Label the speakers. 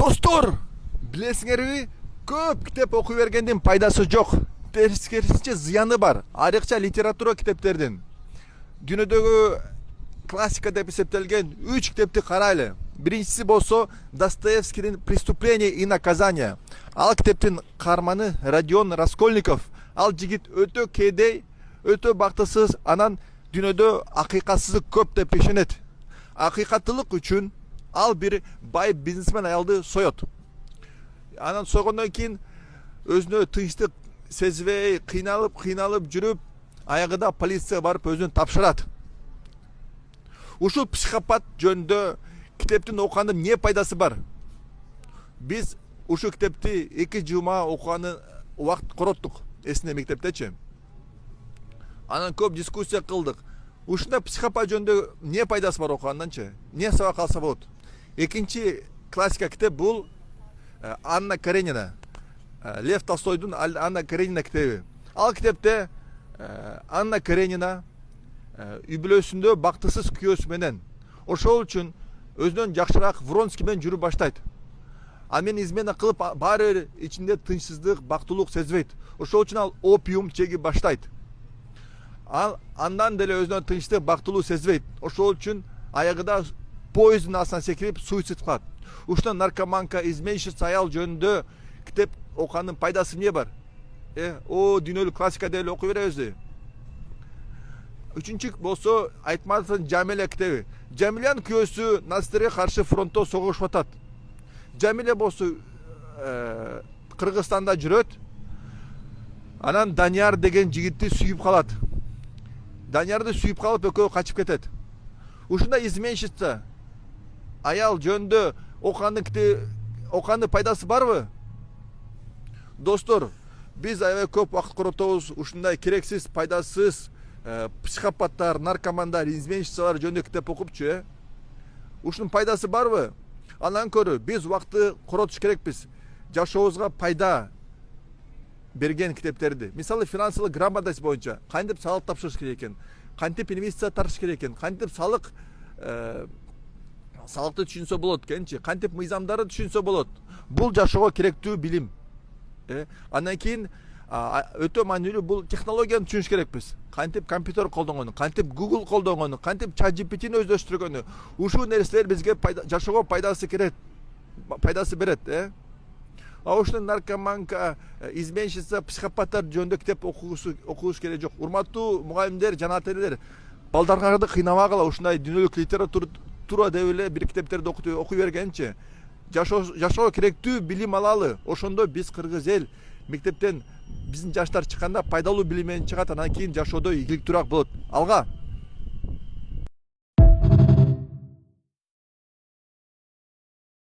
Speaker 1: Достор, билесиңерби, көп китеп окуй бергендин пайдасы жок. Тескерисинче зыяны бар. Айрыкча литература китептердин. Дүйнөдөгү классика деп эсептелген 3 китепти карайлы. Биринчиси болсо Достоевскийдин «Преступление и наказание». Ал китептин каарманы Родион Раскольников. Ал жигит өтө кедей, өтө бактысыз, анан дүйнөдө акыйкатсыздык көп деп ишенет. Акыйкаттылык үчүн ал бир бай бизнесмен аялды соет. Анан сойгондон кийин өзүнө тынчтык сезбей, кыйналып жүрүп, аягында полицияга барып өзүн тапшырат. Ушул психопат жөнүндө китептин окугандын эмне пайдасы бар? Биз ушул китепти 2 жума окуганы убакыт короттук, эсине мектептечи. Анан көп дискуссия кылдык. Ушундай психопат жөнүндө эмне пайдасы бар окуганданчы? Эмне сабак алса болот? Экинчи классика китеп бул Анна Каренина. Лев Толстойдун Анна Каренина китеби. Ал китепте Анна Каренина үй бүлөсүндө бактысыз күйөөсү менен, ошол үчүн өзүнөн жакшыраак Вронский менен жүрүп баштайт. Ал менен измена кылып баары ичинде тынчсыздык, бактылык сезбейт. Ошол үчүн ал опиум чегип баштайт. Ал андан деле өзүнөн тынчтык, бактылык сезбейт. Ошол үчүн аягында поезддин астына секирип суицид кылат. Ушундан наркоманка, изменщица аял жөнүндө китеп окугандын пайдасы эмне бар? Дүйнөлүк классика деп эле окуй беребиз. Үчүнчү болсо Айтматовдун Жамиля китеби. Жамилянын күйөөсү нацисттерге каршы фронтто согушуп атат. Жамиля болсо Кыргызстанда жүрөт. Анан Данияр деген жигитти сүйүп калат. Даниярды сүйүп калып экөө качып кетет. Ушундай изменщица аял жөнүндө окугандын пайдасы барбы? Достор, биз аябай көп убакыт коротобуз ушундай керексиз, пайдасыз психопаттар, наркомандар, изменщицалар жөнүндө китеп окупчу. Ушунун пайдасы барбы? Андан көрө биз убакытты коротуш керекпиз. Жашообузга пайда берген китептерди. Мисалы, финансылык грамотность боюнча кантип салык тапшырыш керек экен, кантип инвестиция тартыш керек экен, кантип салыкты түшүнсө болот экенчи, кантип мыйзамдарды түшүнсө болот. Бул жашоого керектүү билим. Андан кийин өтө маанилүү бул технологияны түшүнүш керекпиз. Кантип компьютер колдонгону, кантип Google колдонгону, кантип ChatGPT'ни өздөштүргөнү. Ушул нерселер бизге жашоого пайдасы берет. Ушунун наркоманка, изменщица, психопаттар жөнүндө китеп окуш керек жок. Урматтуу мугалимдер, жана ата-энелер, балдарды кыйнабагыла, ушундай дүйнөлүк литература деп эле бир китептерди окуй бергенчи жашоого керектүү билим алалы. Ошондо биз кыргыз эл мектептен биздин жаштар чыкканда пайдалуу билим менен чыгат, анан кийин жашоодо ийгиликтүүрөөк болот. Алга!